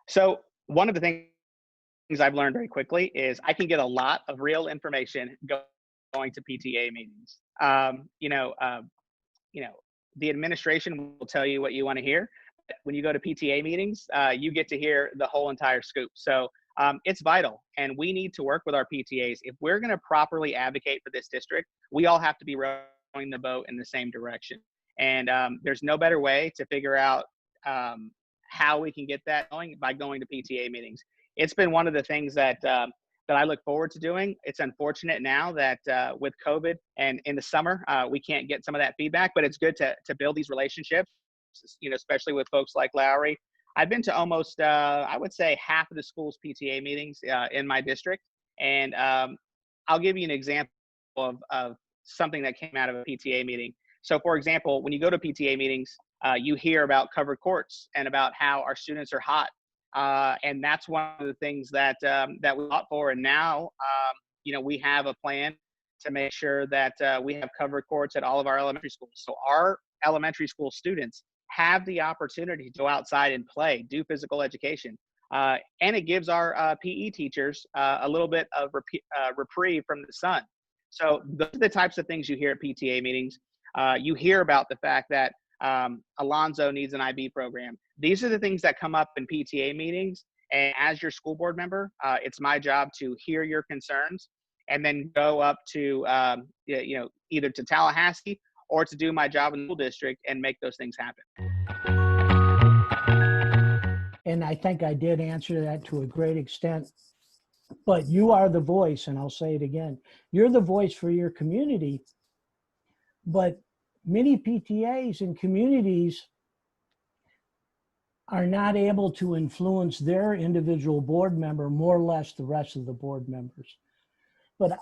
So one of the things I've learned very quickly is I can get a lot of real information going to PTA meetings. You know, the administration will tell you what you want to hear. When you go to PTA meetings, you get to hear the whole entire scoop. So it's vital, and we need to work with our PTAs. If we're going to properly advocate for this district, we all have to be rowing the boat in the same direction. And there's no better way to figure out how we can get that going by going to PTA meetings. It's been one of the things that that I look forward to doing. It's unfortunate now that with COVID and in the summer, we can't get some of that feedback, but it's good to build these relationships, especially with folks like Lowry. I've been to almost, I would say, half of the school's PTA meetings in my district. And I'll give you an example of something that came out of a PTA meeting. So, for example, when you go to PTA meetings, you hear about covered courts and about how our students are hot. And that's one of the things that that we fought for. And now, we have a plan to make sure that we have covered courts at all of our elementary schools. So our elementary school students have the opportunity to go outside and play, do physical education. And it gives our PE teachers a little bit of reprieve from the sun. So those are the types of things you hear at PTA meetings. You hear about the fact that Alonzo needs an IB program. These are the things that come up in PTA meetings. And as your school board member, it's my job to hear your concerns and then go up to, either to Tallahassee or to do my job in the school district and make those things happen. And I think I did answer that to a great extent. But you are the voice, and I'll say it again. You're the voice for your community. But many PTAs and communities are not able to influence their individual board member, more or less the rest of the board members. But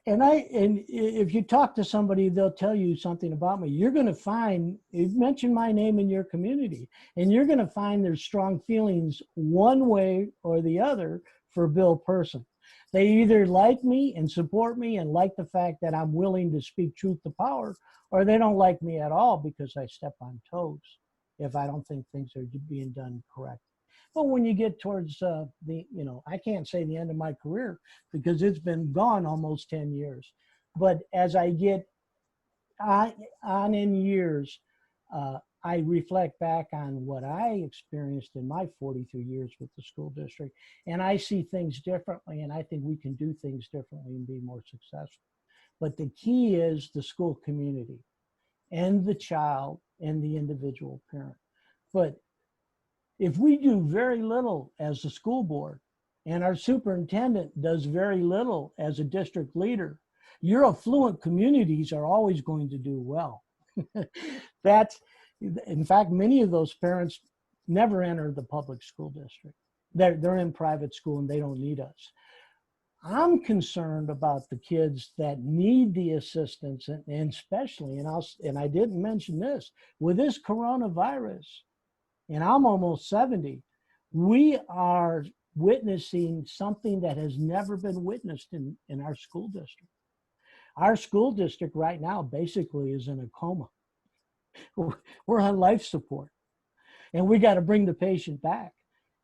if you talk to somebody, they'll tell you something about me. You're going to find, you mentioned my name in your community, and you're going to find there's strong feelings one way or the other for Bill Person. They either like me and support me and like the fact that I'm willing to speak truth to power, or they don't like me at all because I step on toes if I don't think things are being done correct. But when you get towards I can't say the end of my career because it's been gone almost 10 years. But as I get on in years, I reflect back on what I experienced in my 43 years with the school district, and I see things differently, and I think we can do things differently and be more successful. But the key is the school community and the child and the individual parent. But if we do very little as a school board and our superintendent does very little as a district leader, your affluent communities are always going to do well. In fact, many of those parents never enter the public school district. They're in private school and they don't need us. I'm concerned about the kids that need the assistance, and especially, and I didn't mention this, with this coronavirus, and I'm almost 70, we are witnessing something that has never been witnessed in our school district. Our school district right now basically is in a coma. We're on life support, and we got to bring the patient back.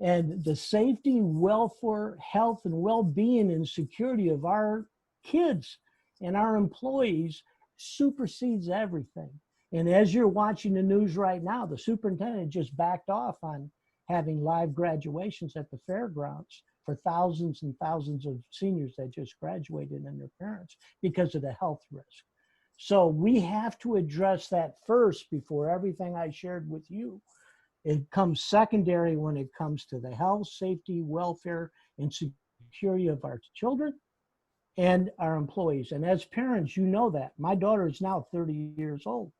And the safety, welfare, health, and well-being and security of our kids and our employees supersedes everything. And as you're watching the news right now, the superintendent just backed off on having live graduations at the fairgrounds for thousands and thousands of seniors that just graduated and their parents because of the health risk. So we have to address that first before everything I shared with you. It comes secondary when it comes to the health, safety, welfare, and security of our children and our employees. And as parents, you know that. My daughter is now 30 years old,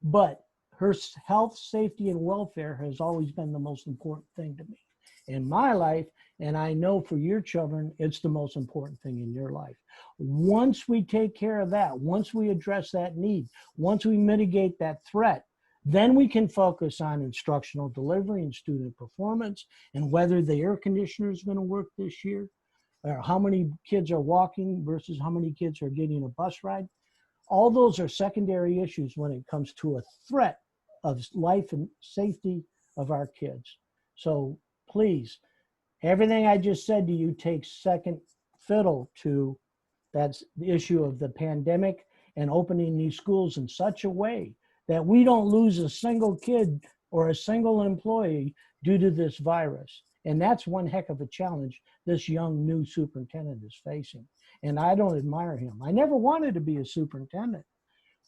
but her health, safety, and welfare has always been the most important thing to me in my life. And I know for your children, it's the most important thing in your life. Once we take care of that, once we address that need, once we mitigate that threat, then we can focus on instructional delivery and student performance and whether the air conditioner is going to work this year, or how many kids are walking versus how many kids are getting a bus ride. All those are secondary issues when it comes to a threat of life and safety of our kids. So please, everything I just said to you takes second fiddle to that's the issue of the pandemic and opening these schools in such a way that we don't lose a single kid or a single employee due to this virus. And that's one heck of a challenge this young new superintendent is facing. And I don't admire him. I never wanted to be a superintendent,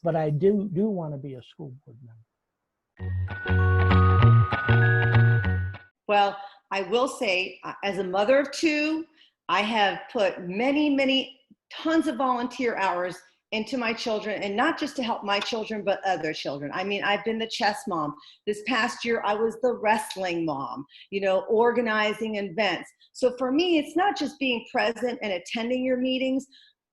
but I do want to be a school board member. Well, I will say, as a mother of two, I have put many tons of volunteer hours into my children, and not just to help my children, but other children. I mean, I've been the chess mom. This past year, I was the wrestling mom, you know, organizing events. So for me, it's not just being present and attending your meetings.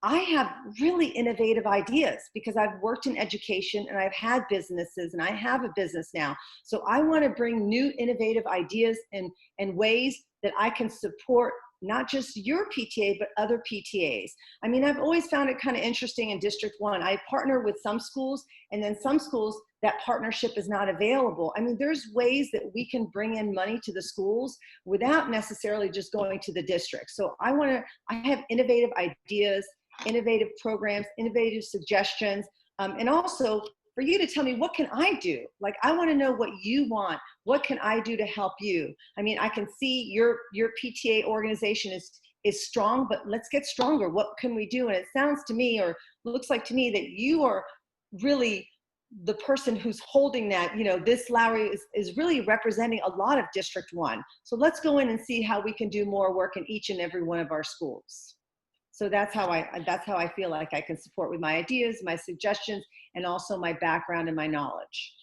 I have really innovative ideas because I've worked in education and I've had businesses, and I have a business now. So I want to bring new innovative ideas and ways that I can support not just your PTA, but other PTAs. I mean, I've always found it kind of interesting in District 1. I partner with some schools, and then some schools, that partnership is not available. I mean, there's ways that we can bring in money to the schools without necessarily just going to the district. So I have innovative ideas, innovative programs, innovative suggestions, and also for you to tell me, what can I do? Like, I want to know what you want. What can I do to help you? I mean, I can see your PTA organization is strong, but let's get stronger. What can we do? And it sounds to me, or looks like to me, that you are really the person who's holding that. You know, this Lowry is really representing a lot of District 1. So let's go in and see how we can do more work in each and every one of our schools. So that's how I feel like I can support with my ideas, my suggestions, and also my background and my knowledge.